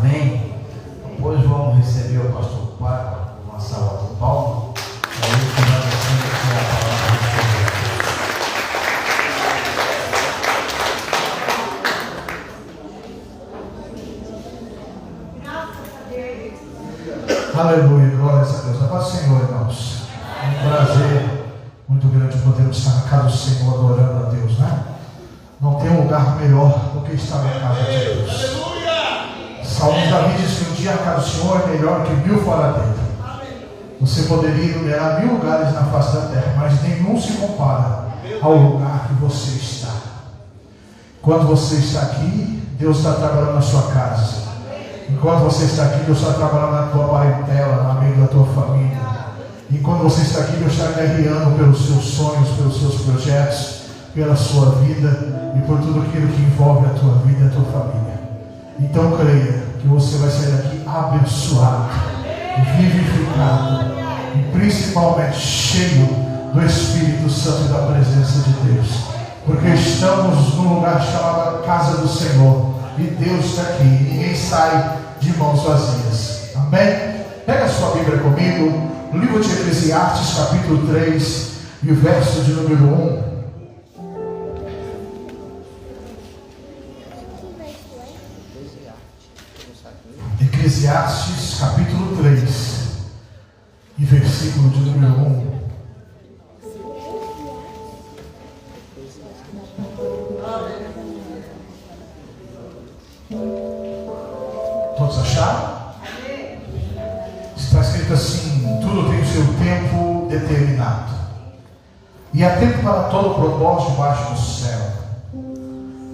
Amém? Depois vamos receber o pastor Paco, uma salva de palmas. Aí vamos a palavra de Deus. Aleluia, glórias a Deus. A paz do Senhor, irmãos. É um prazer muito grande podermos estar na casa do Senhor adorando a Deus, né? Não tem um lugar melhor do que estar na casa de Deus. Salmos Davi diz que um dia a casa do Senhor é melhor que 1000 fora dele. Você poderia enumerar 1000 lugares na face da terra, mas nenhum se compara ao lugar que você está. Quando você está aqui, Deus está trabalhando na sua casa. Enquanto você está aqui, Deus está trabalhando na tua parentela, no meio da tua família. Enquanto você está aqui, Deus está guerreando pelos seus sonhos, pelos seus projetos, pela sua vida e por tudo aquilo que envolve a tua vida e a tua família. Então creia que você vai sair daqui abençoado, vivificado e principalmente cheio do Espírito Santo e da presença de Deus. Porque estamos num lugar chamado Casa do Senhor e Deus está aqui. Ninguém sai de mãos vazias. Amém? Pega a sua Bíblia comigo, no livro de Eclesiastes, capítulo 3 e o verso de número 1. Eclesiastes capítulo 3 e versículo de número 1. Todos acharam? Está escrito assim: tudo tem o seu tempo determinado, e há tempo para todo propósito debaixo do céu.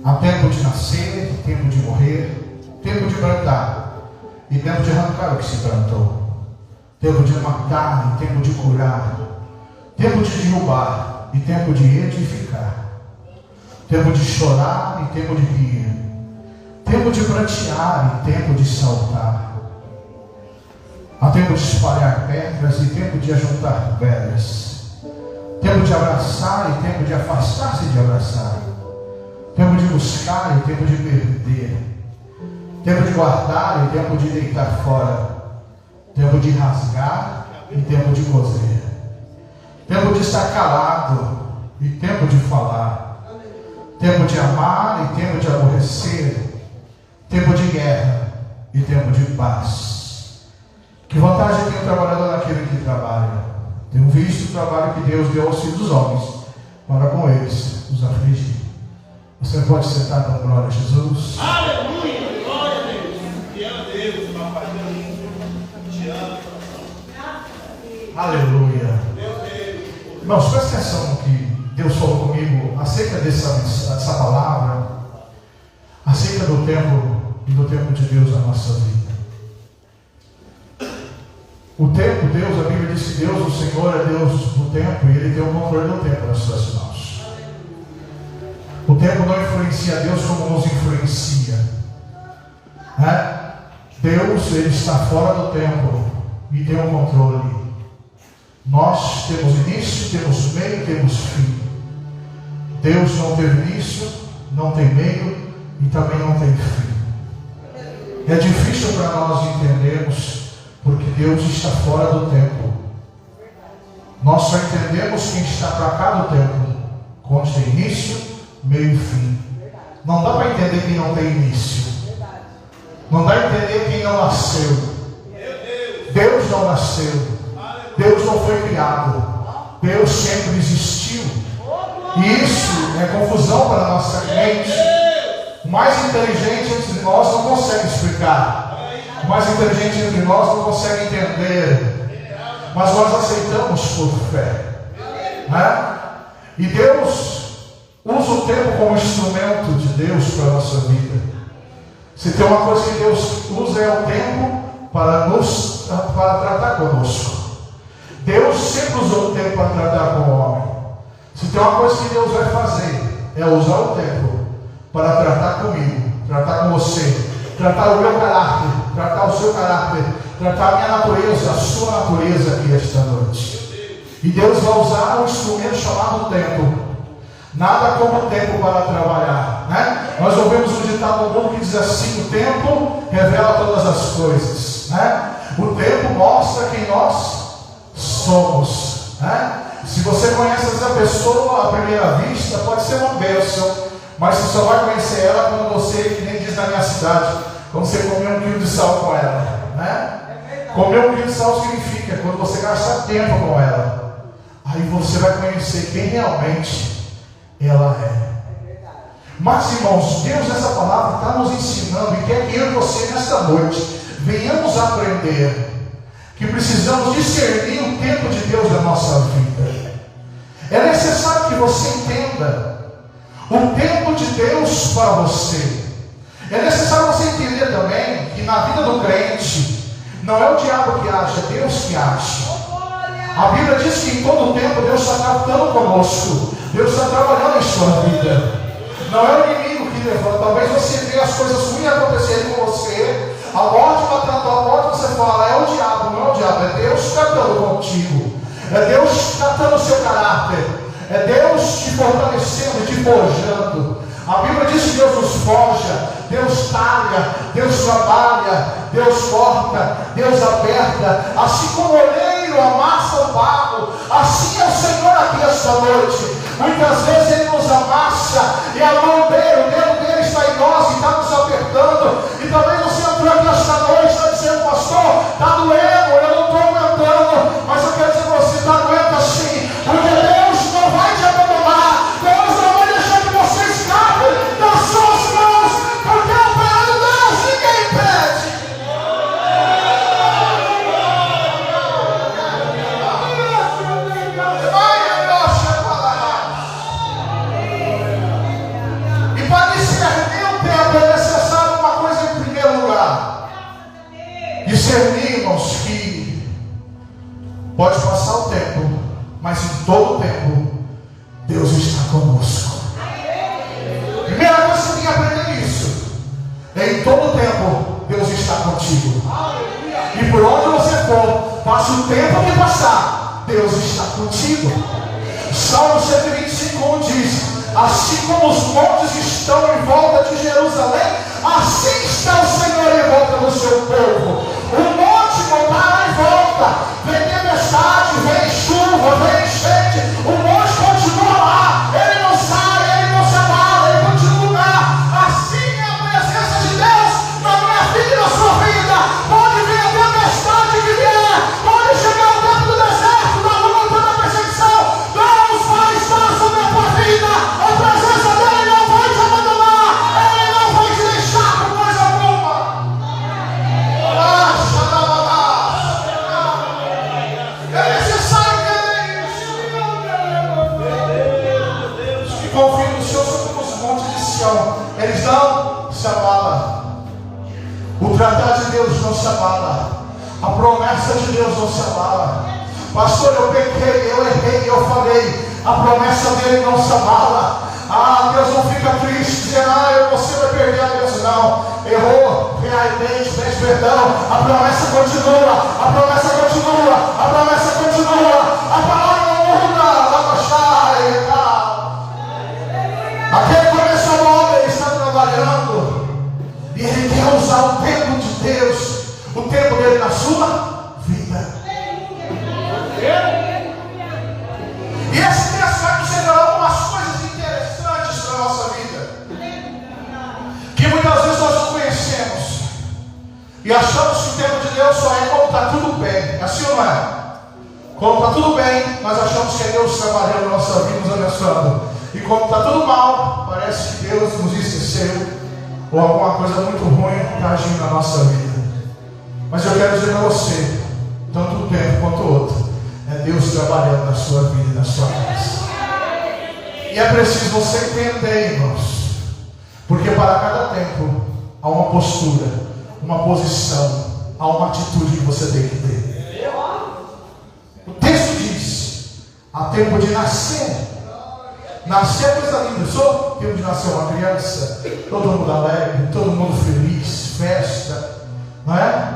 Há tempo de nascer, tempo de morrer, tempo de plantar e tempo de arrancar o que se plantou, tempo de matar e tempo de curar, tempo de derrubar e tempo de edificar, tempo de chorar e tempo de rir, tempo de prantear e tempo de saltar. Há tempo de espalhar pedras e tempo de ajuntar velhas, tempo de abraçar e tempo de afastar-se de abraçar, tempo de buscar e tempo de perder, tempo de guardar e tempo de deitar fora, tempo de rasgar e tempo de coser, tempo de estar calado e tempo de falar, tempo de amar e tempo de aborrecer, tempo de guerra e tempo de paz. Que vantagem tem o trabalhador naquele que trabalha? Tenho visto o trabalho que Deus deu aos filhos dos homens, para com eles os afligir. Você pode sentar, dando glória a Jesus. Aleluia! Glória a Deus! Te ama Deus, meu Pai. Te amo. Aleluia! Irmãos, presta atenção no que Deus falou comigo acerca dessa palavra, acerca do tempo e do tempo de Deus na nossa vida. O tempo, Deus, a Bíblia diz que Deus, o Senhor, é Deus do tempo e Ele tem o controle do tempo nas suas mãos. O tempo não influencia a Deus como nos influencia. Deus, Ele está fora do tempo e tem o controle. Nós temos início, temos meio, temos fim. Deus não teve início, não tem meio e também não tem fim. É difícil para nós entendermos, porque Deus está fora do tempo. Nós só entendemos quem está para cá do tempo, quando tem início, meio e fim. Não dá para entender quem não tem início. Não dá para entender quem não nasceu. Deus não nasceu. Deus não foi criado. Deus sempre existiu. E isso é confusão para a nossa mente. O mais inteligente entre nós não consegue explicar. O mais inteligente entre nós não consegue entender. Mas nós aceitamos por fé. E Deus usa o tempo como instrumento de Deus para a nossa vida. Se tem uma coisa que Deus usa, é o tempo para tratar conosco. Deus sempre usou o tempo para tratar com o homem. Se tem uma coisa que Deus vai fazer, é usar o tempo para tratar comigo, tratar com você, tratar o meu caráter, tratar o seu caráter, tratar a minha natureza, a sua natureza aqui esta noite. E Deus vai usar um instrumento chamado tempo. Nada como tempo para trabalhar, Nós ouvimos um ditado bom que diz assim: o tempo revela todas as coisas, né? O tempo mostra quem nós somos, né? Se você conhece essa pessoa à primeira vista, pode ser uma bênção, mas você só vai conhecer ela quando você, que nem diz na minha cidade, quando você comer 1 quilo de sal com ela, né? Comer 1 quilo de sal significa quando você gastar tempo com ela, aí você vai conhecer quem realmente ela é. Mas, irmãos, Deus nessa palavra está nos ensinando e quer que eu e você nesta noite venhamos aprender que precisamos discernir o tempo de Deus na nossa vida. É necessário que você entenda o tempo de Deus para você. É necessário você entender também que na vida do crente não é o diabo que age, é Deus que age. A Bíblia diz que em todo tempo Deus está tratando conosco, Deus está trabalhando em sua vida. Não é o inimigo que levanta. Talvez você veja as coisas ruins acontecerem com você, a morte batendo a porta, você fala: é o diabo. Não é o diabo, é Deus tratando contigo, é Deus tratando o seu caráter, é Deus te fortalecendo, te forjando. A Bíblia diz que Deus nos forja, Deus talha, Deus trabalha, Deus corta, Deus aperta. Assim como o oleiro amassa o barro, assim é o Senhor aqui esta noite. Muitas vezes Ele nos amassa e a mão dele, o dedo dele está em nós e está nos apertando. E talvez você entrou aqui esta noite e está dizendo: pastor, está doendo, eu não estou aguentando. Mas eu quero dizer para você: está doendo assim, porque Deus não vai te abandonar. Deus não vai deixar que você escape das suas mãos, porque o plano de Deus ninguém impede. E para discernir o tempo é necessário uma coisa em primeiro lugar: discernir, irmãos, que pode passar o tempo, mas em todo o tempo Deus está conosco. Primeira coisa que você tem que aprender isso: em todo tempo Deus está contigo. E por onde você for, passe o tempo que passar, Deus está contigo. Salmo 125 diz: assim como os montes estão em volta de Jerusalém, assim está o Senhor em volta do seu povo. O monte não para em volta, vem tempestade, vem chuva, vem enchente, o monte continua lá, ele não sai, ele não se abala, ele continua lá. Assim é a presença de Deus na minha vida e na sua vida. Pode vir a tempestade que vier, pode chegar o tempo do deserto, da luta, da perseguição, Deus vai estar sobre a tua vida. A presença dele não vai te abandonar, ele não vai te deixar por coisa alguma. É necessário entender isso. Os que confiam no Senhor são como os montes de Sião, eles não se abalam. O tratado de Deus não se abala, a promessa de Deus não se abala. Pastor, eu pequei, eu errei, eu falei, a promessa dele não se abala. Deus não fica triste dizendo: você vai perder a bênção. Não, errou, realmente, pede perdão. A promessa continua, a promessa continua, a promessa continua. A palavra não muda. Aquele que começou a obra, ele está trabalhando e ele quer usar o tempo de Deus, o tempo dele na sua vida. E esse texto vai nos revelar algumas coisas interessantes para a nossa vida, que muitas vezes nós não conhecemos e achamos que o tempo de Deus só é quando está tudo bem. É assim ou não é? Quando está tudo bem, nós achamos que é Deus trabalhando na nossa vida, nos abençoando. E quando está tudo mal, parece que Deus nos esqueceu, ou alguma coisa muito ruim está agindo na nossa vida. Mas eu quero dizer para você, tanto um tempo quanto o outro, é Deus trabalhando na sua vida e na sua casa. E é preciso você entender, irmãos, porque para cada tempo há uma postura, uma posição, há uma atitude que você tem que ter. O texto diz: há tempo de nascer. Nascer é coisa linda. Só tempo de nascer uma criança, todo mundo alegre, todo mundo feliz, festa, não é?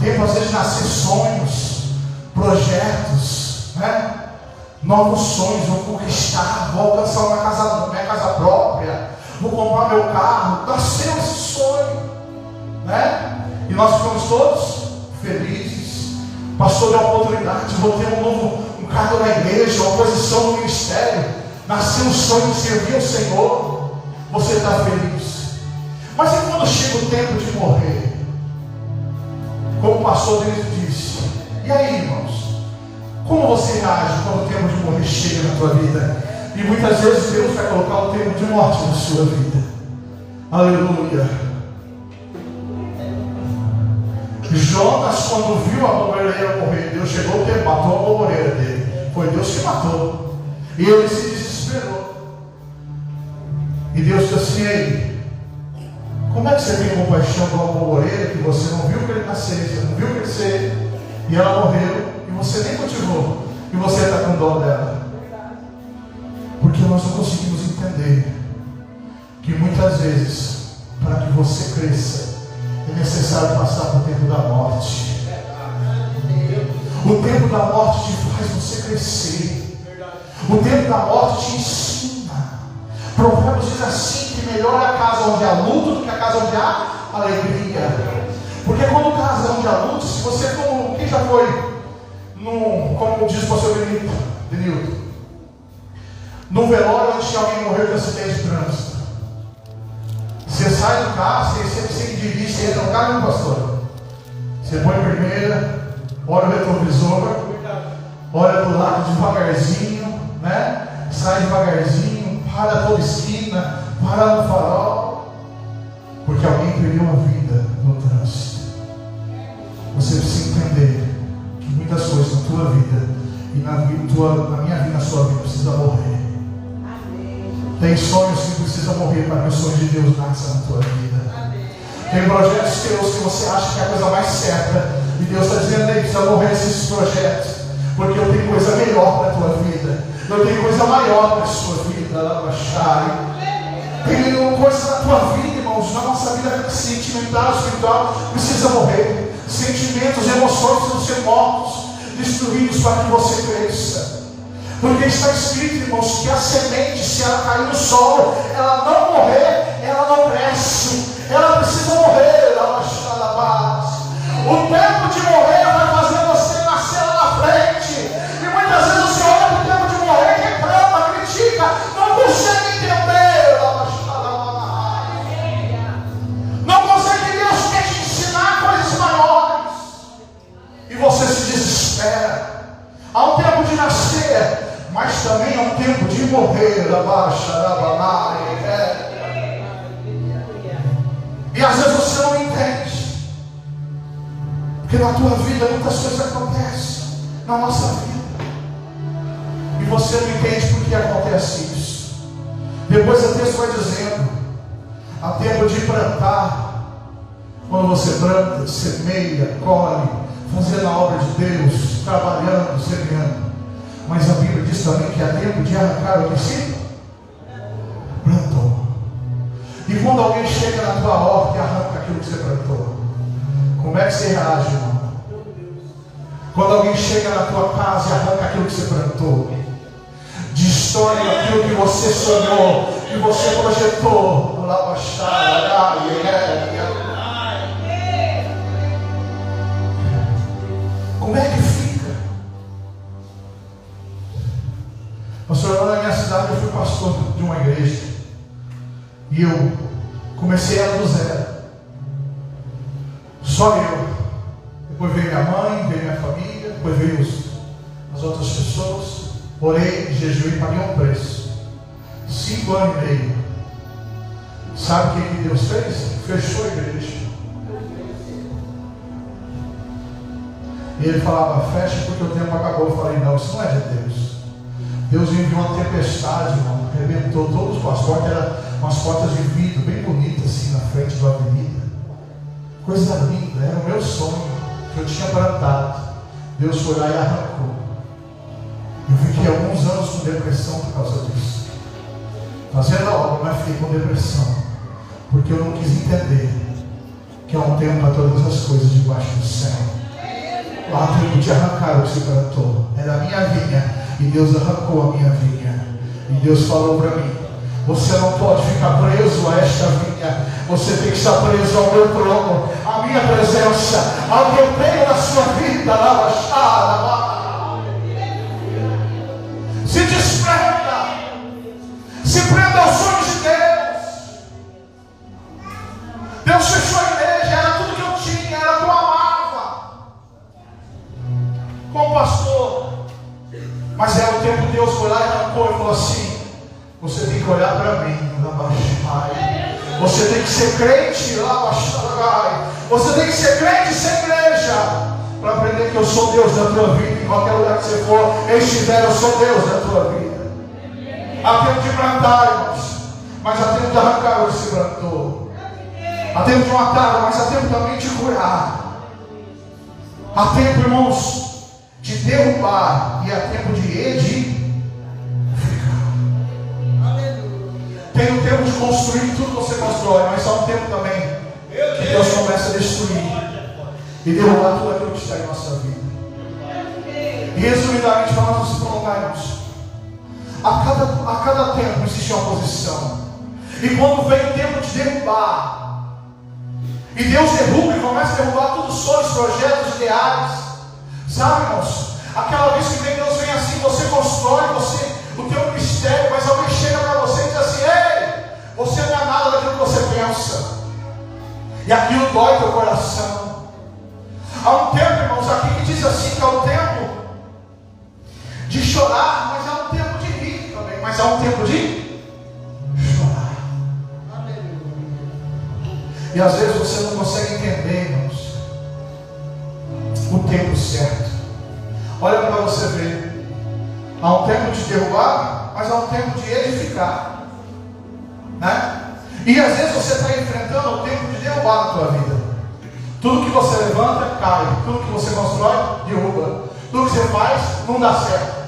Tempo às vezes de nascer sonhos, projetos, novos sonhos, vou conquistar, vou alcançar minha casa própria, vou comprar meu carro. Nasceu esse sonho, né? E nós ficamos todos felizes. O pastor deu a oportunidade, vou ter um cargo na igreja, uma posição no ministério. Nasceu o sonho de servir ao Senhor. Você está feliz. Mas e quando chega o tempo de morrer? Como o pastor Denis disse, e aí, irmãos? Como você reage quando o tempo de morrer chega na tua vida? E muitas vezes Deus vai colocar o tempo de morte na sua vida. Aleluia. Jonas, quando viu a bomboneira morrer, Deus chegou e matou a bomboneira dele. Foi Deus que matou. E ele se desesperou. E Deus disse assim: ei, como é que você tem compaixão com uma bomboneira que você não viu que ele nascer, você não viu crescer, e ela morreu, e você nem cultivou, e você está com dó dela? Porque nós não conseguimos entender que muitas vezes, para que você cresça, é necessário passar pelo tempo da morte. O tempo da morte te faz você crescer. O tempo da morte te ensina. Provérbios diz assim, que melhor é a casa onde há luto do que a casa onde há alegria. Porque quando casa onde há luto, se você for, quem já foi como diz o pastor Denilton, num velório onde alguém morreu de acidente de trânsito, você sai do carro, você sempre se dirige, você entra no carro, não, pastor? Você põe a primeira, olha o retrovisor, olha do lado devagarzinho, né? Sai devagarzinho, para toda esquina, para no farol, porque alguém perdeu a vida no trânsito. Você precisa entender que muitas coisas na tua vida e na minha vida, na sua vida, precisa morrer. Tem sonhos que precisam morrer para que os sonhos de Deus nasçam na tua vida. Tem projetos teus que você acha que é a coisa mais certa, e Deus está dizendo: ei, precisa morrer esses projetos, porque eu tenho coisa melhor para a tua vida, eu tenho coisa maior para a sua vida. Tem coisa na tua vida, irmãos, na nossa vida sentimental, espiritual, precisa morrer. Sentimentos, emoções precisam ser mortos, destruídos para que você cresça. Porque está escrito, irmãos, que a semente, se ela cair no solo, ela não morrer, ela não cresce. Ela precisa morrer. O tempo de morrer vai fazer você nascer lá na frente. E muitas vezes você olha para o tempo de morrer, reclama, critica, não consegue entender. Não consegue, Deus quer te ensinar coisas maiores. E você se desespera. Há um tempo de nascer, mas também há um tempo de morrer. E às vezes você não entende, porque na tua vida muitas coisas acontecem, na nossa vida, e você não entende por que acontece isso. Depois o texto vai dizendo: há tempo de plantar, quando você planta, semeia, colhe, fazendo a obra de Deus, trabalhando, semeando. Mas a Bíblia diz também que há tempo de arrancar o que se plantou. E quando alguém chega na tua horta e arranca aquilo que você plantou, como é que você reage, irmão? Quando alguém chega na tua casa e arranca aquilo que você plantou, destrói aquilo que você sonhou, que você projetou, como é que fica? Pastor, lá na minha cidade eu fui pastor de uma igreja. E eu comecei do zero. Só eu. Depois veio minha mãe, veio minha família, depois veio as outras pessoas. Orei, jejuei e paguei um preço. 5 anos e meio. Sabe o que Deus fez? Fechou a igreja. E ele falava: fecha porque o tempo acabou. Eu falei: não, isso não é de Deus. Deus enviou uma tempestade, irmão, arrebentou todas as portas, eram umas portas de vidro, bem bonitas assim, na frente da avenida. Coisa linda, era o meu sonho, que eu tinha plantado. Deus foi lá e arrancou. Eu fiquei alguns anos com depressão por causa disso. Fazendo a obra, mas fiquei com depressão, porque eu não quis entender que há um tempo para todas as coisas debaixo do céu. Há tempo de arrancar o que se plantou. Era a minha vinha. E Deus arrancou a minha vinha. E Deus falou para mim: Você não pode ficar preso a esta vinha. Você tem que estar preso ao meu trono, à minha presença, ao que eu tenho na sua vida. Se desprenda. Se prenda aos sonhos de Deus. Deus fechou a igreja. Era tudo que eu tinha. Era o que eu amava como pastor. Mas era o tempo que Deus foi lá e arrancou e falou assim: você tem que olhar para mim. Você tem que ser crente. Você tem que ser crente sem igreja, para aprender que eu sou Deus da tua vida. Em qualquer lugar que você for, eu estiver, eu sou Deus da tua vida. Há tempo de plantar, irmãos, mas há tempo de arrancar o que se plantou. Há tempo de matar, mas há tempo também de curar. Há tempo, irmãos, de derrubar, e há tempo de edificar. Tem um tempo de construir tudo que você constrói, mas há um tempo também que Deus começa a destruir e derrubar tudo aquilo que está em nossa vida. E resumidamente, para nós nos prolongarmos, a cada tempo existe uma posição. E quando vem o tempo de derrubar, e Deus derruba e começa a derrubar tudo, sonhos, projetos, ideais, sabe, irmãos? Aquela vez que Deus vem assim, você constrói, o teu mistério, mas alguém chega para você e diz assim: ei, você não é nada daquilo que você pensa. E aquilo dói teu coração. Há um tempo, irmãos, aqui que diz assim, que há um tempo de chorar, mas há um tempo de rir também. Mas há um tempo de chorar. E às vezes você não consegue entender, irmãos, o tempo certo. Olha para você ver. Há um tempo de derrubar, mas há um tempo de edificar, né? E às vezes você está enfrentando o tempo de derrubar na tua vida. Tudo que você levanta, cai. Tudo que você constrói, derruba. Tudo que você faz, não dá certo.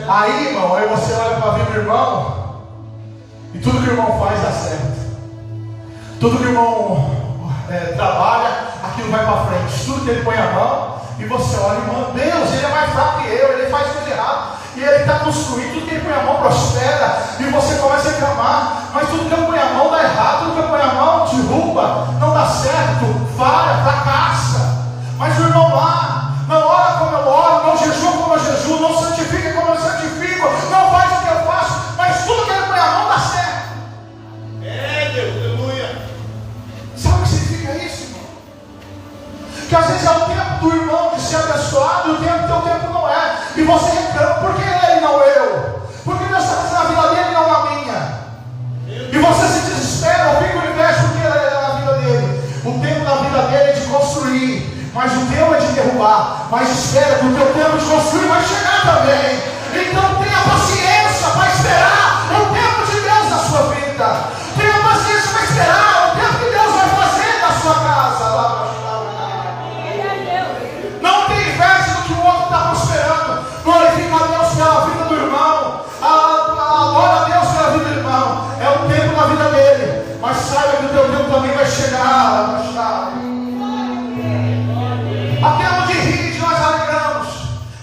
Aí, irmão, aí você olha para a vida do irmão, e tudo que o irmão faz dá certo. Tudo que o irmão trabalha, aquilo vai para frente. Tudo que ele põe a mão, e você olha, irmão, Deus, ele é mais fraco que eu, ele faz coisa errada. E ele está construindo, tudo que ele põe a mão prospera. E você começa a reclamar, mas tudo que eu põe a mão dá errado, tudo que eu põe a mão derruba, não dá certo, falha, fracassa. Mas o irmão lá, não ora como eu oro, não jejua como eu jejuo, não santifica como eu santifico, não faz o que eu faço, mas tudo que ele põe a mão dá certo. Deus, aleluia. Sabe o que significa isso, irmão? Que às vezes é o tempo do irmão de ser abençoado, e o teu tempo não é. E você reclama, por que ele não eu? Por que Deus está fazendo a vida dele e não a minha? E você se desespera, ou fica o inveja porque ele é na vida dele. O tempo da vida dele é de construir, mas o teu é de derrubar. Mas espera que o teu tempo de construir vai chegar também. Então tenha paciência para esperar o tempo de Deus na sua vida. Tenha paciência para esperar o tempo que Deus vai fazer na sua casa. Não tem inveja do que o outro está prosperando. Glorifica a Deus pela vida do irmão. Adora a Deus pela vida do irmão. É o tempo da vida dele. Mas saiba que o teu tempo também vai chegar. Há tempo de rir, de nós alegramos.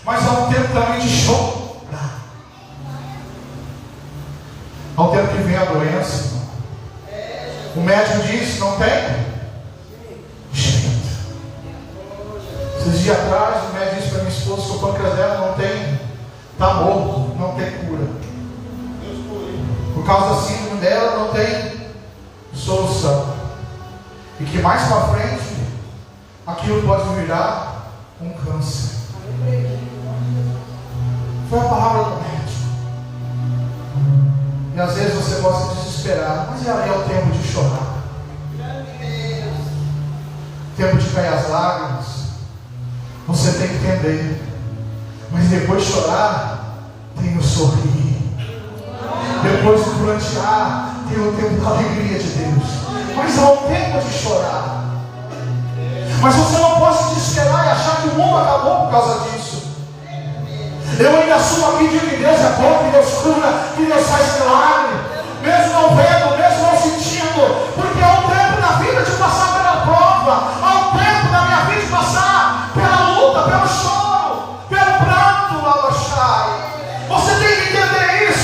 Mas há um tempo também de chorar. Há um tempo que vem a doença. O médico diz: não tem jeito. Esses dias atrás, o médico disse para minha esposa que o pâncreas dela não tem, está morto, não tem cura. Por causa da síndrome dela, não tem solução. E que mais para frente, aquilo pode virar um câncer. Foi a palavra do médico. E às vezes você pode se desesperar, mas aí é o tempo de chorar. Tempo de cair as lágrimas. Você tem que entender. Mas depois de chorar, tem o sorrir. Depois de plantear, tem o tempo da alegria de Deus. Mas há um tempo de chorar. Mas você não pode se desesperar e achar que o mundo acabou por causa disso. Eu ainda assumo aqui de que Deus é bom, que Deus cura, que Deus faz milagre. Mesmo não vendo, mesmo não sentindo. Porque há um tempo na vida de passar pela prova. Há um tempo na minha vida de passar pela luta, pelo choro, pelo pranto, Alaxai. Você tem que entender isso.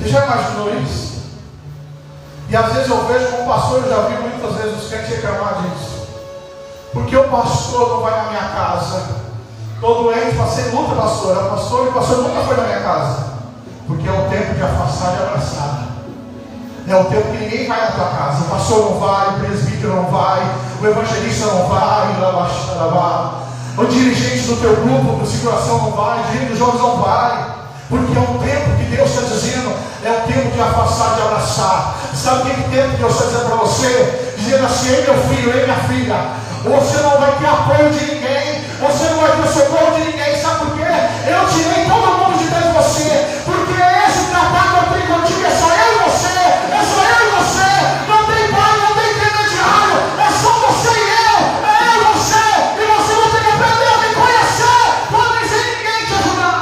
Você já imaginou isso? E às vezes eu vejo como pastor, eu já vi muitas vezes os crentes reclamar disso. Porque o pastor não vai na minha casa? Estou doente, passei luta, pastor. E o pastor nunca foi na minha casa. Porque é o tempo de afastar e abraçar. É o tempo que ninguém vai na tua casa. O pastor não vai, o presbítero não vai, o evangelista não vai, o dirigente do teu grupo, do circulação não vai, o dirigente dos jovens não vai. Porque é um tempo que Deus está dizendo, é o tempo de afastar, de abraçar. Sabe o que tempo Deus está dizendo para você? Dizendo assim: ei meu filho, ei minha filha, você não vai ter apoio de ninguém, você não vai ter socorro de ninguém. Sabe por quê? Eu tirei todo mundo de dentro de você, porque esse trabalho eu tenho contigo, é só eu e você, é só eu e você, não tem pai, não tem intermediário, é só você e eu, é eu e você, e você vai ter que aprender a me conhecer, para nem sem ninguém te ajudar,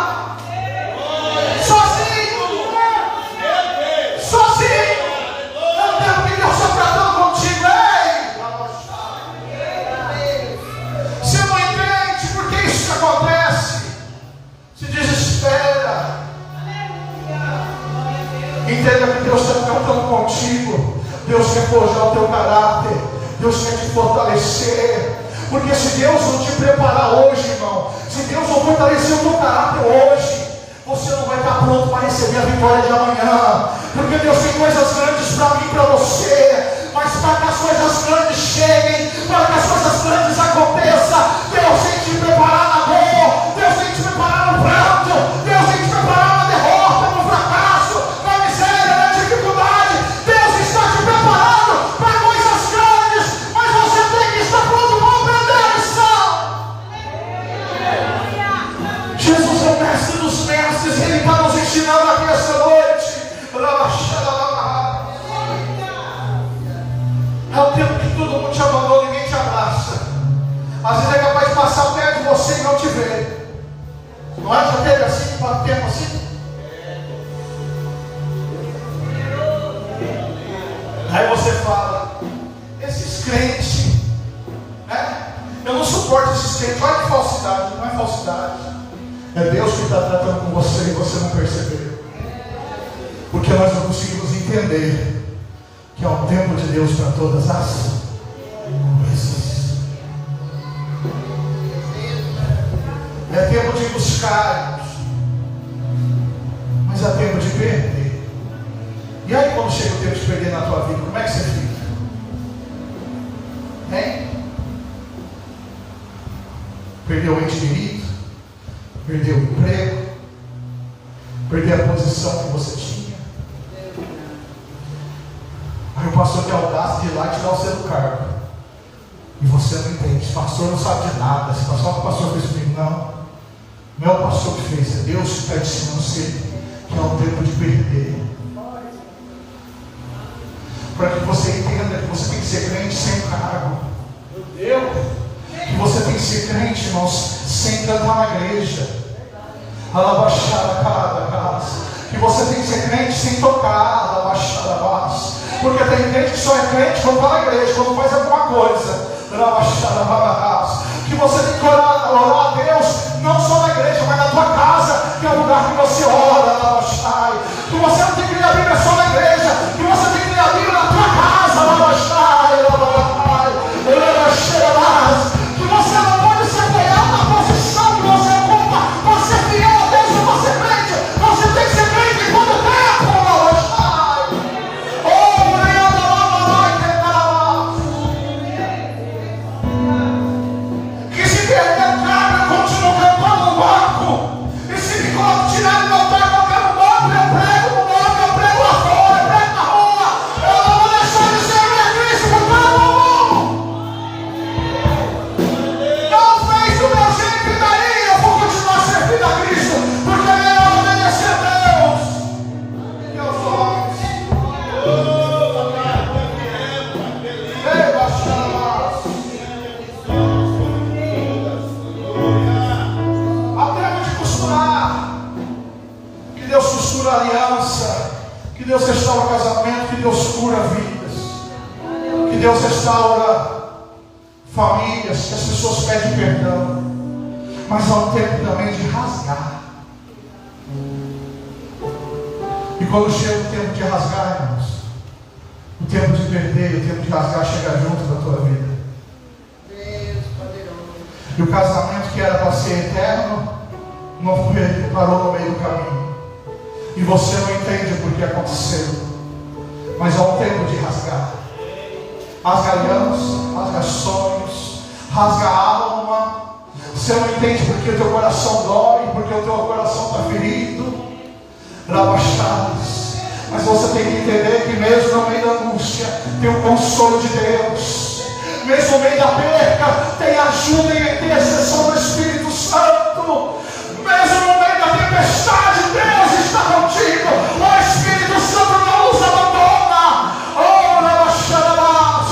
sozinho, eu tenho que Deus está tratando contigo, você não entende porque isso acontece, se desespera. Entenda que Deus está tratando contigo. Deus quer forjar o teu caráter. Deus quer te fortalecer. Porque se Deus não te preparar hoje, irmão, se Deus não fortalecer o teu caráter hoje, você não vai estar pronto para receber a vitória de amanhã. Porque Deus tem coisas grandes para mim e para você. Mas para que as coisas grandes cheguem, para que as coisas grandes aconteçam, Deus tem que te preparar na dor, Deus tem que te preparar no pranto, Deus tem que te preparar na derrota, no fracasso, na miséria, na dificuldade. Deus está te preparando para coisas grandes, mas você tem que estar pronto para aprender a lição. Jesus é o mestre dos mestres, Ele está nos ensinando aqui esta noite. É o tempo que todo mundo te abandona e ninguém te abraça. Às vezes é capaz de passar perto de você e não te ver. Não é? Já teve assim, quanto tempo assim? Aí você fala: esses crentes, né? Eu não suporto esses crentes. Olha que falsidade, não é falsidade. É Deus que está tratando com você e você não percebeu. Porque nós não conseguimos entender que é o tempo de Deus para todas as coisas. É tempo de buscar, mas é tempo de perder. E aí quando chega o tempo de perder na tua vida, como é que você fica? Hein? Perdeu o ente querido, perdeu o emprego, perdeu a posição que você tinha. Aí o pastor tem a audácia de ir lá e tirar você do cargo. E você não entende. O pastor não sabe de nada. Se só que o pastor fez comigo, não. Não é o pastor que fez, é Deus que está ensinando você que é o tempo de perder. Para que você entenda que você tem que ser crente sem cargo. Meu Deus! Que você tem que ser crente, irmãos, sem cantar na igreja. Alabaxada, casa. Que você tem que ser crente sem tocar. Alabaxada, base. Porque tem gente que só é crente quando vai na igreja, quando faz alguma coisa. Que você tem que orar a Deus, não só na igreja, mas na tua casa, que é o lugar que você ora. Que você não tem que ler a Bíblia só na igreja, que você tem que ler a Bíblia na tua casa. Que você não pode se apoiar na posição que você ocupa, você é fiel a Deus e você é crente. Você tem que ser crente em todo tempo. Que se perder a carga, eu continuo cantando no banco. E se me tirar do meu pé, eu quero no banco, eu prego no banco, eu prego lá fora, eu prego na rua. Eu não vou deixar de servir a Cristo por todo mundo. Não fez do meu jeito e daí eu vou continuar servindo a Cristo, porque é melhor obedecer a Deus. Meus homens. Ei, baixada. Há tempo de costurar. Que Deus costura a aliança. Que Deus restaura o casamento. Que Deus cura vidas. Que Deus restaura famílias. Que as pessoas pedem perdão. Mas há um tempo também de rasgar. E quando chega o tempo de rasgar, irmãos, o tempo de perder, o tempo de rasgar chega junto da tua vida. E o casamento que era para ser eterno, não foi, parou no meio do caminho. E você não entende por que aconteceu. Mas é um tempo de rasgar. Rasga alianças, rasga sonhos, rasga a alma. Você não entende porque o teu coração dói, porque o teu coração está ferido. Rabastadas. Mas você tem que entender que mesmo no meio da angústia tem o consolo de Deus. Mesmo no meio da perca tem ajuda e intercessão do Espírito Santo. Mesmo no meio da tempestade, Deus está contigo. O Espírito Santo não nos abandona. Oh, Rabastadas.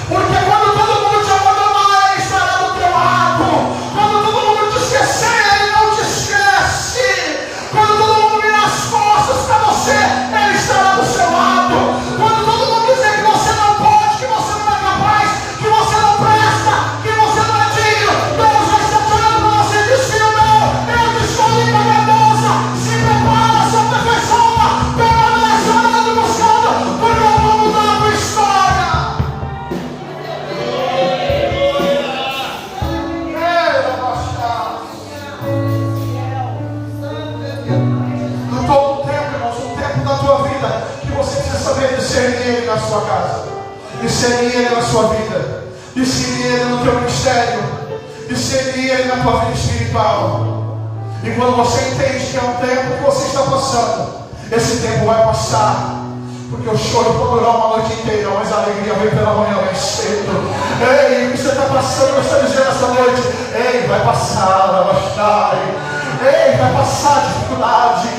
Porque quando todo mundo te abandonar, Ele estará do teu lado. Quando todo mundo te esquecer, Ele não te esquece. Quando todo mundo virar as costas para você, Ele estará do seu lado. Quando todo mundo dizer que você não pode, que você não é capaz, que você não presta, que você não é digno, Deus vai estar te olhando para você e diz: filho meu, eu te escolhi para minha dança. Se prepara, se aperfeiçoa, permanece orando, buscando, porque eu vou mudar a tua história. No todo tempo, irmãos, um tempo da tua vida que você precisa saber discernir Ele na sua casa, discernir Ele na sua vida, discernir Ele no teu ministério, discernir Ele na tua vida espiritual. E quando você entende que é um tempo que você está passando, esse tempo vai passar. Porque o choro pode durar uma noite inteira, mas a alegria vem pela manhã bem cedo. Ei, o que você está passando, você está dizendo essa noite: ei, vai passar, ei, vai passar a dificuldade.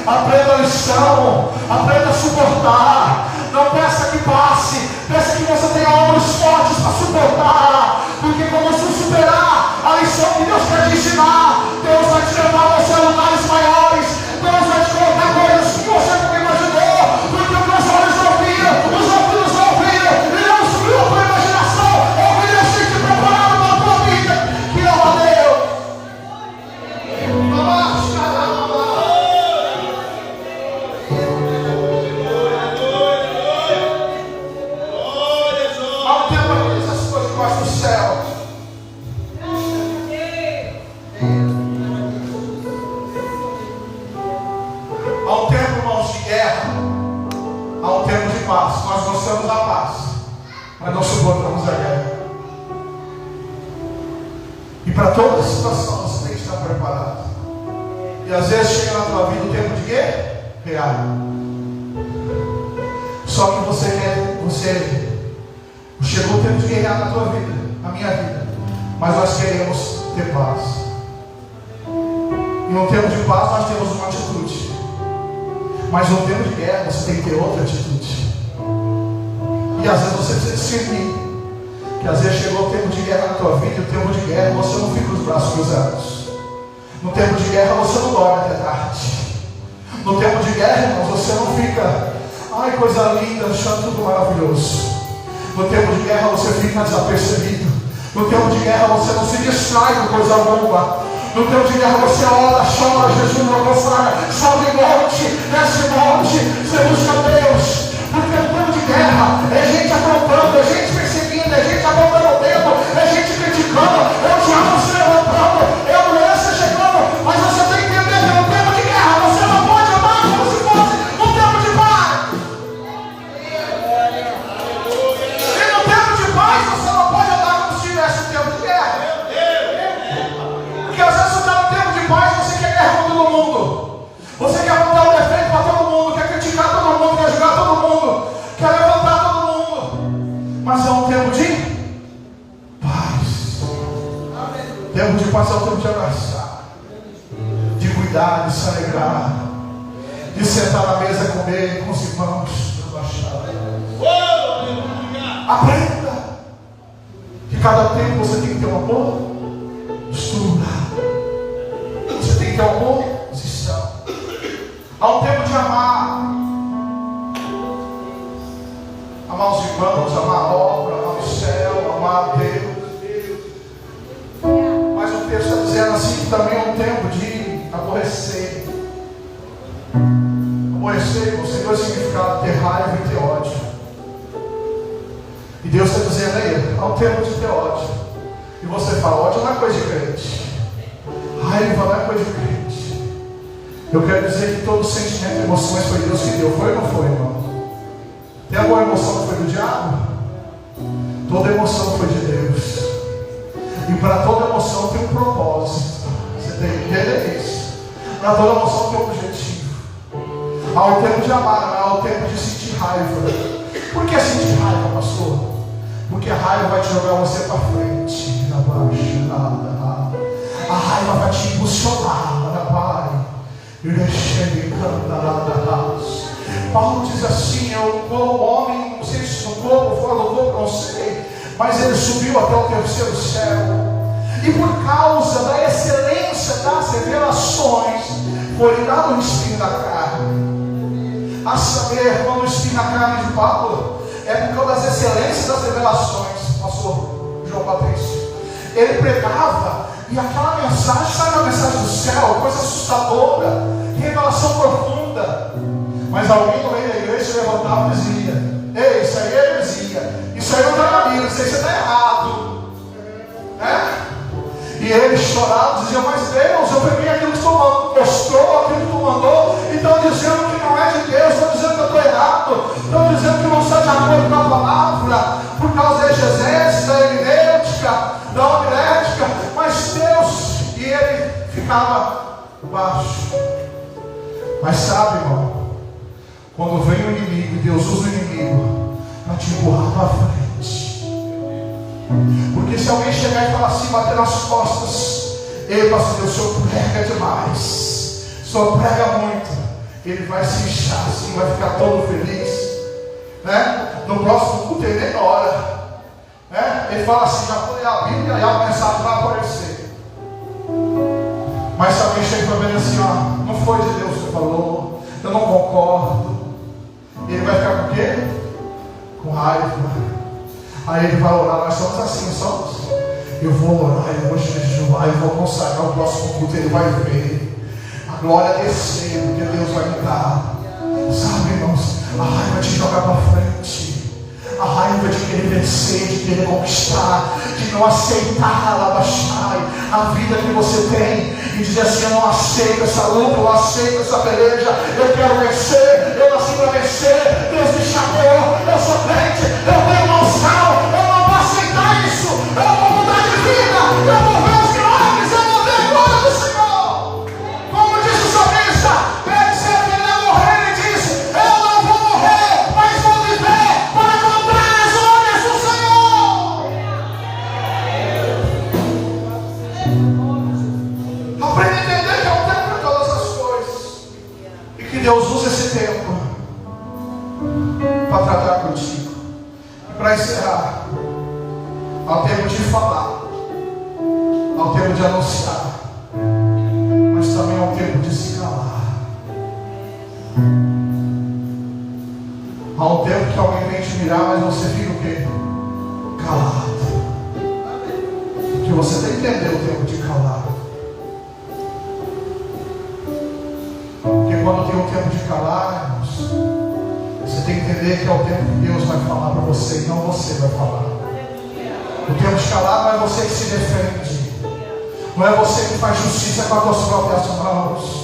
Aprenda a lição, aprenda a suportar. Não peça que passe, peça que você tenha ombros fortes para suportar. Porque quando você superar a lição que Deus quer te ensinar, Deus vai te levar a você a lugares maiores. Deus vai te colocar coisas que você nunca imaginou. Porque os meus olhos não viram, os ouvidos não viram, e não subiu a tua imaginação. O que Deus tem te preparado para a tua vida. Que louva a Deus. Há um tempo aqui essas coisas debaixo do céu. Há um tempo, irmãos, de guerra. Há um tempo de paz. Nós gostamos da paz, mas não suportamos a guerra. E para toda situação você tem que estar preparado. E às vezes chega na tua vida o tempo de guerra real. Só que chegou o tempo de guerrear na tua vida, na minha vida. Mas nós queremos ter paz. E no tempo de paz nós temos uma atitude. Mas no tempo de guerra você tem que ter outra atitude. E às vezes você precisa discernir que às vezes chegou o tempo de guerra na tua vida. E o tempo de guerra você não fica com os braços cruzados. No tempo de guerra você não dorme até tarde. No tempo de guerra, irmãos, você não fica: ai, coisa linda, achando tudo maravilhoso. No tempo de guerra você fica desapercebido. No tempo de guerra você não se distrai com coisa boba. No tempo de guerra você ora, chora, jejuma, confara, sobe monte, desce monte, você busca Deus. Porque no tempo de guerra é gente aprontando, é gente perseguindo, é gente apontando o dedo, é gente criticando, é o diabo se levantando, é a doença chegando. Mas você tem que entender que no tempo de guerra você não pode andar como se fosse no tempo de paz. E no tempo de paz você não pode andar como se estivesse no tempo de guerra. Porque às vezes você está no tempo de paz e você quer guerra com todo mundo. Você quer apontar o defeito para todo mundo, quer criticar todo mundo, quer julgar todo mundo, quer levantar todo mundo. Mas é um tempo de paz. Tempo de paz é o tempo de abraçar, de cuidar, de se alegrar, de sentar na mesa e comer com os irmãos. Aprenda que cada tempo você tem que ter uma boa postura. Você tem que ter uma boa posição. Há um tempo de amar. Amar os irmãos, amar a obra, amar o céu, amar a Deus. Mas o texto está dizendo assim que também é um tempo de aborrecer. dois significados, ter raiva e ter ódio. E Deus está dizendo aí, há um tempo de ter ódio. E você fala, ódio não é coisa de crente. Raiva não é coisa de crente. Eu quero dizer que todo sentimento e emoções foi Deus que deu. Foi ou não foi, irmão? Tem alguma emoção que foi do diabo? Toda emoção foi de Deus. E para toda emoção tem um propósito. Você tem que entender isso. Para toda emoção tem um objetivo. Há o tempo de amar, não há o tempo de sentir raiva. Por que sentir raiva, pastor? Porque a raiva vai te jogar você para frente. A raiva vai te impulsionar, Pai. Paulo diz assim, eu como homem, não sei se no corpo, fora do corpo, não sei, mas ele subiu até o terceiro céu, e por causa da excelência das revelações, foi dado o espinho na carne. A saber, quando o espinho na carne de Paulo, é por causa das excelências das revelações, pastor João Patrício. Ele pregava, e aquela mensagem, sabe a mensagem do céu, coisa assustadora, revelação profunda. Mas alguém no meio da igreja se levantava e dizia, ei, isso aí é heresia, isso aí não está na Bíblia, isso aí você está errado, né? E eles choravam, diziam, mas Deus, eu peguei aquilo que tu mostrou, aquilo que tu mandou, e estão dizendo que não é de Deus, estão dizendo que eu estou errado, estão dizendo que não está de acordo com a palavra, por causa da exegese, da hermenêutica, da homilética, mas Deus, e ele ficava baixo. Mas sabe, irmão, quando vem o inimigo, e Deus usa o inimigo para te empurrar para frente. Porque se alguém chegar e falar assim, bater nas costas, ei, pastor, o senhor prega demais, o senhor prega muito, ele vai se inchar assim, vai ficar todo feliz, né? No próximo culto ele nem ora, né? Ele fala assim, já foi a Bíblia e a mensagem vai aparecer. Mas se alguém chega para ver assim, ó, não foi de Deus que falou, eu não concordo, ele vai ficar com o quê? Com raiva. Aí ele vai orar, nós somos assim, somos. Eu vou orar, eu vou jejuar, eu vou consagrar o próximo culto, ele vai ver a glória descer, porque Deus vai me dar. Sabe, irmãos, a raiva te joga para frente. A raiva de querer vencer, de querer conquistar, de não aceitar a vida que você tem, e dizer assim, eu não aceito essa luta, eu não aceito essa peleja, eu quero vencer, eu nasci para vencer, Deus me chamou, eu sou crente, eu tenho uma unção, eu não vou aceitar isso, eu vou mudar de vida, eu vou ver os milagres, eu vou ver a glória do Senhor. Como disse o salmista, ele sempre que ele ia morrer, ele disse, eu não vou morrer, mas vou viver para contar as glórias do Senhor. Aprenda a entender que é um tempo para todas as coisas, e que Deus usa esse tempo para tratar contigo. E para encerrar, há o tempo de falar, há o tempo de anunciar, mas também há o tempo de se calar. Há um tempo que alguém vem te mirar, mas você fica o quê? Calado. Porque você tem que entender o tempo de calar. Porque quando tem um tempo de calar, irmãos, você tem que entender que é o tempo que Deus vai falar para você e não você vai falar. O tempo de calar não é você que se defende, não é você que faz justiça com as suas próprias mãos.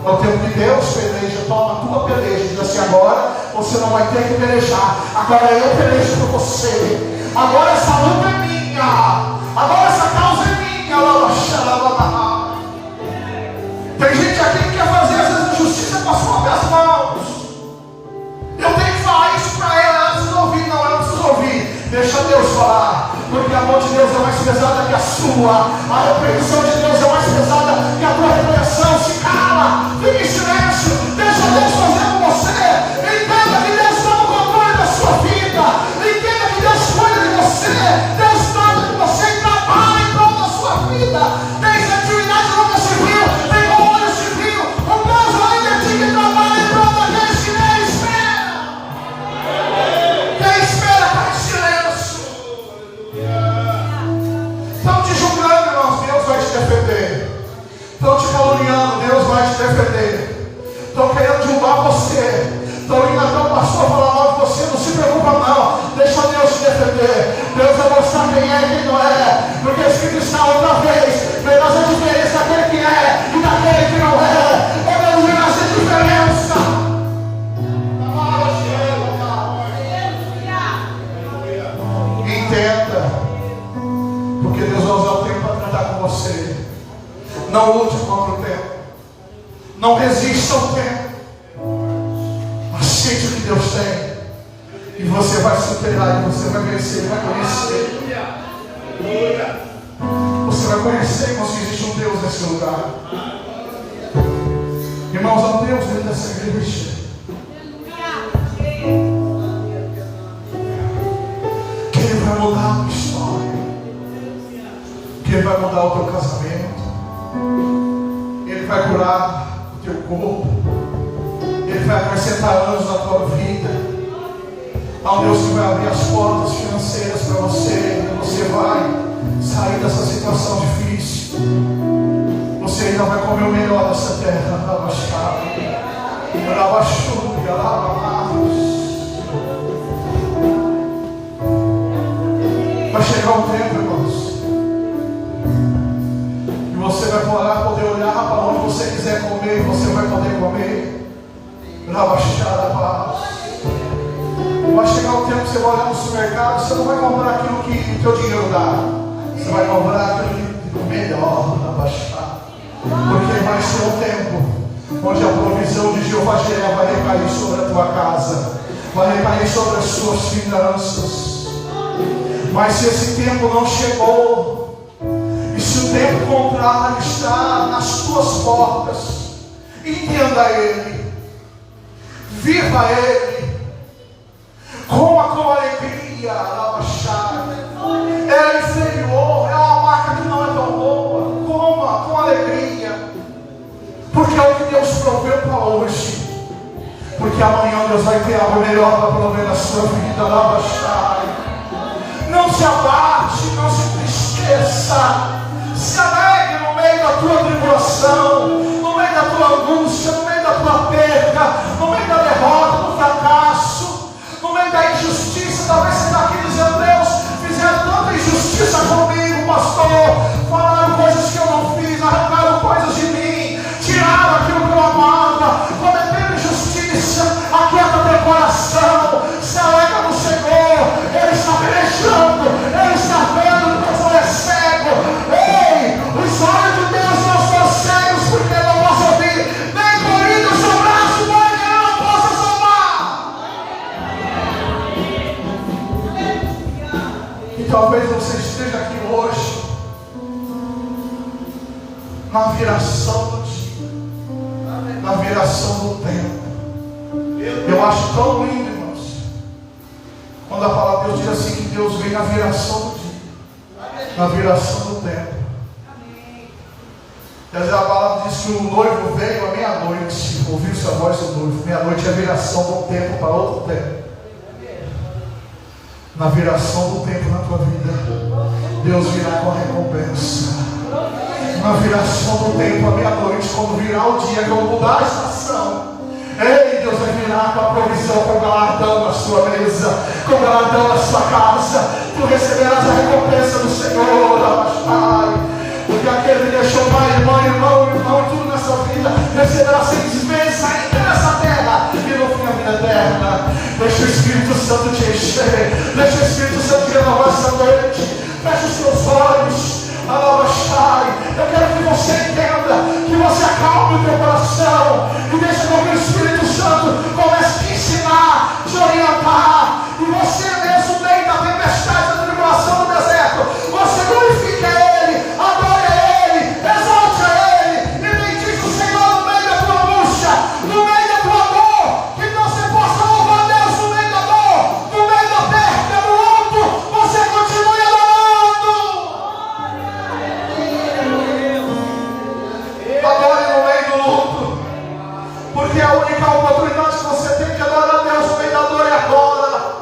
É o tempo que Deus peleja, toma a tua peleja e diz assim, agora você não vai ter que pelejar, agora eu pelejo por você, agora essa luta é minha, agora essa causa é minha. Tem gente aqui que quer fazer às vezes justiça com as próprias mãos. Eu tenho que falar isso para ela antes de ouvir. Não, eu não preciso ouvir. Deixa Deus falar. Porque a mão de Deus é mais pesada que a sua. A repreensão de Deus é mais pesada que a tua repreensão. Se cala. Fique em silêncio. Deixa Deus fazer com você. Entenda que Deus está no controle da sua vida. Entenda que Deus cuida de você. Deus trata de você e trabalha em prol da sua vida. Tem atividade nunca se viu. Tem olho se viu. O Deus além de ti que trabalha em prol daqueles que nem esperam. Quem espera está em silêncio. Estão te julgando, irmãos. Deus vai te defender. não se preocupa não. Deixa Deus te defender. Deus vai mostrar quem é e quem não é. Porque o Espírito está outra vez. Vê a diferença daquele que é e daquele que não é. É Deus vê essa diferença. Entenda. Porque Deus vai usar o tempo para tratar com você. Não lute contra o tempo. Não resista ao tempo. Aceite o que Deus tem. E você vai superar. E você vai vencer. Vai conhecer. Você vai conhecer, irmãos, que existe um Deus nesse lugar. Irmãos, há um Deus dentro dessa igreja. Que Ele vai mudar a tua história. Que Ele vai mudar o teu casamento. Ele vai curar o teu corpo. Ele vai acrescentar anos na tua vida. Há um Deus que vai abrir as portas financeiras para você. Você vai sair dessa situação difícil. Você ainda vai comer o melhor dessa terra. Vai chegar um tempo, irmãos, e você vai poder olhar para onde você quiser comer. Você vai poder comer. Vai chegar um tempo que você vai olhar no supermercado. Você não vai comprar aquilo que o teu dinheiro dá. Você vai comprar aquilo melhor. Porque vai ser um tempo onde a provisão de Jeová Jireh vai recair sobre a tua casa, vai recair sobre as suas finanças. Mas se esse tempo não chegou, e se o tempo contrário está nas tuas portas, entenda Ele, viva Ele, coma com alegria. É inferior, é uma marca que não é tão boa. Coma com alegria, porque é o que Deus proveu para hoje. Porque amanhã Deus vai ter algo melhor para prover na sua vida. Não se abate, não se entristeça. Se alegre no meio da tua tribulação, no meio da tua angústia, no meio da tua perda, no meio da derrota, do fracasso, no meio da injustiça. Talvez você está aqui dizendo: Deus, fizeram tanta injustiça comigo, pastor. Falaram coisas que eu não fiz, arrancaram coisas de mim, tiraram aquilo que eu amava, cometeram injustiça. Aquieta teu coração, se alegra no Senhor. Ele está pelejando, Ele está vendo que você é cego. Ei, os olhos de Deus não são cegos, porque Ele não possa ouvir, nem corrido o seu braço, para que Ele não possa salvar. E talvez você esteja aqui hoje na viração do dia, na viração do tempo. Eu acho tão lindo, irmãos, quando a palavra de Deus diz assim, que Deus vem na viração do dia, na viração do tempo. Quer dizer, a palavra diz que o noivo veio à meia-noite, ouviu-se a voz do noivo. Meia-noite é a viração do tempo para outro tempo. Na viração do tempo na tua vida, Deus virá com a recompensa. Na viração do tempo, à meia-noite, quando virar o dia, quando mudar a estação, ei, Deus vai virar com a provisão, com galardão na sua mesa, com galardão na sua casa. Tu receberás a recompensa do Senhor, porque aquele que deixou pai, irmão e tudo nessa vida, receberá 6 vezes ainda nessa terra, e no fim a vida eterna. Deixa o Espírito Santo te encher, deixa o Espírito Santo te renovar essa noite. Fecha os teus olhos. Eu quero que você entenda, que você acalme o teu coração e deixe com que o Espírito Santo comece a te ensinar, te orientar, e você mesmo, no meio da tempestade, da tribulação do deserto, você glorifica Ele, adore Ele, exalte a Ele, e bendiga o Senhor no meio da tua angústia, no meio da tua dor, que você possa louvar Deus no meio da dor, no meio da perda, no luto, você continue adorando. Adore no meio do luto, porque a única oportunidade que você tem de adorar a Deus no meio da dor é agora.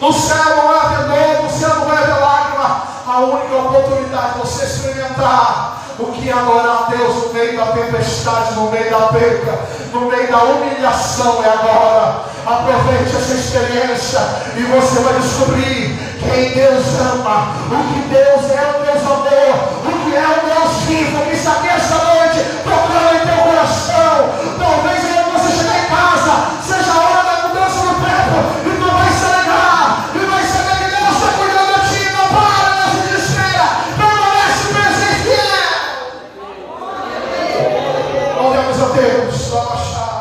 No céu não vai haver dor, no céu não vai haver lágrima. A única oportunidade de você experimentar o que é adorar a Deus no meio da tempestade, no meio da perca, no meio da humilhação é agora. Aproveite essa experiência e você vai descobrir quem Deus ama, o que Deus é, o Deus amor, o que é o Deus vivo, que está nessa noite tocando em teu coração. Talvez você chegar em casa, seja a hora da mudança do tempo, e tu vai se alegrar, e vai saber que Deus está cuidando de ti. Não para, não se desespera, permanece presente. Glórias a Deus, vamos achar.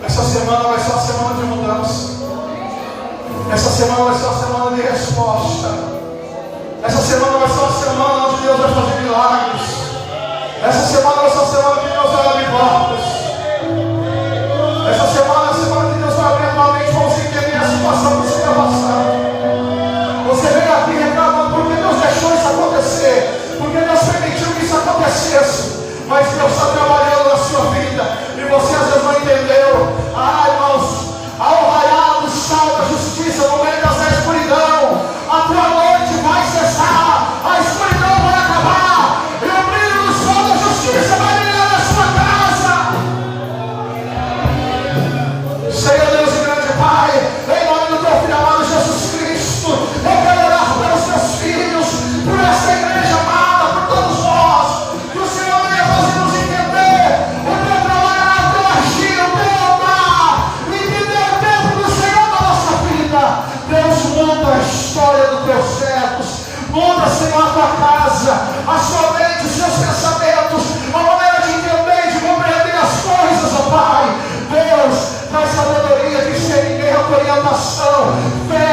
Essa semana vai ser uma semana de mudança. Essa semana vai ser uma semana de resposta. Essa semana vai ser uma semana onde Deus vai fazer milagres. Essa semana vai ser uma semana que Deus vai abrir portas. Essa semana é a semana que Deus vai abrir a tua mente para você entender a situação que você está passando. Você veio aqui reclamando porque Deus deixou isso acontecer, porque Deus permitiu que isso acontecesse. Mas Deus está trabalhando na sua vida e você às vezes não entendeu. Irmãos, ao raiar do sol da justiça no meio da escuridão, a tua noite vai cessar, a escuridão vai acabar e o brilho do sol da justiça vai brilhar na sua casa. Senhor Deus e grande Pai, em nome do teu filho amado Jesus Cristo, eu quero orar pelos teus filhos, por essa igreja amada, por todos nós, que o Senhor venha fazer-nos entender o teu trabalhar, o teu agir, o teu amar, entender o tempo do Senhor na nossa vida. Deus, muda a história dos teus servos, muda, Senhor, a tua casa, a sua mente, os seus pensamentos, a maneira de entender e de compreender as coisas, ó Pai. Deus, traz sabedoria, discernimento, orientação, fé,